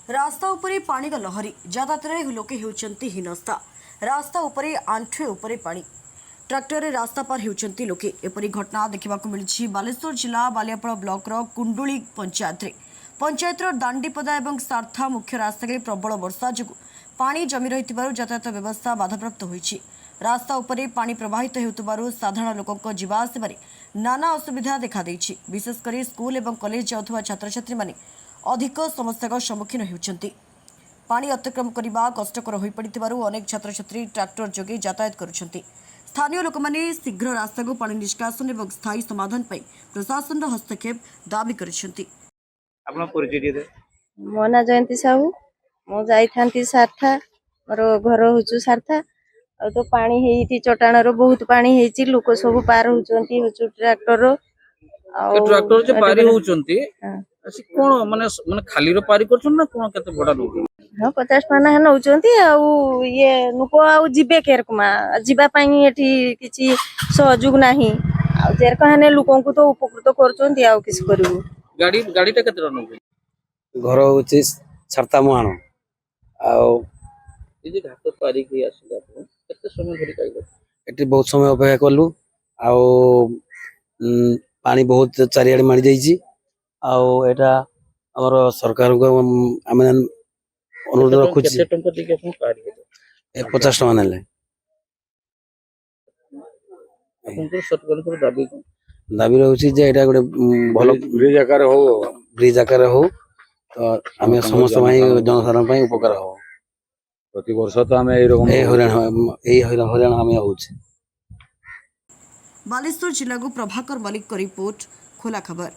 रास्ता उपरे पानी लहरी यातायात लोके होउचंती हिनस्ता रास्ता उपरे आंठुए उपरे पानी ट्रैक्टर रे रास्ता पार होउचंती लोके एपरी घटना देखा मिली बालेश्वर जिला बालियापड़ ब्लॉक कुंडुली पंचायत दांडीपदा और सारथा मुख्य रास्ता प्रबल वर्षा जो पानी जमी रही यातायात व्यवस्था बाधाप्राप्त होईछि। रास्ता उपरे पानी प्रवाहित हेउतबारु साधारण लोकक जीवा आसिबारे नाना असुविधा देखा देइछि। विशेषकर स्कूल और कॉलेज जाउथुवा छात्र छात्री माने अधिक समस्या सम्मुखीन होउछंती। पानी अतिक्रम करने कष्टकर हो पड़ू अनेक छात्र छात्री ट्रैक्टर जोगे यातायात करुछंती। स्थानीय लोक माने शीघ्र रास्ता को पानी निष्कासन और स्थायी समाधान पर प्रशासन हस्तक्षेप दाबी करिसेंती। मो ना जयंती साहू मु जाई सारथा मोर घर होचु सारथा आ तो पानी हेइति चटाण रो बहुत पानी हेइछि लोक सब पार होचंती होचु ट्रैक्टर रो आ ट्रैक्टर जे पारी होचंती असि कोन माने माने खाली रो पारी करछन ना कोन केते बडा लोग हां 50 पाना है नउचंती आ ये नुको आ जिबे केरकमा जिबा पाई एठी किछि सहयोग नाही आ जेर कहने लोकन को तो उपकृत करचंती आ किछ करिवो गाड़ीटा केते रन घर होची छरता मुहाण आउ ए जे घाट पारी के आसिला केते समय धरि काइलो एटी बहुत समय अपेक्षा कलु आउ पानी बहुत चारियाडे मारी जाइछि आउ एटा हमर सरकार को आमे अनुरोध रखुछि। केते टंका दे के अपन पारी ए 50 टका नेले अपन को सरकार को दाबी रहउछि जे एटा गोटे भलो ब्रिज आकार हो तो आमे समस्त भाई जनसाधारण भाई उपकार हो प्रति वर्ष तो आमे ए रकम हरियाण आमे होछि। बालेश्वर जिला को प्रभाकर मलिक रिपोर्ट खोला खबर।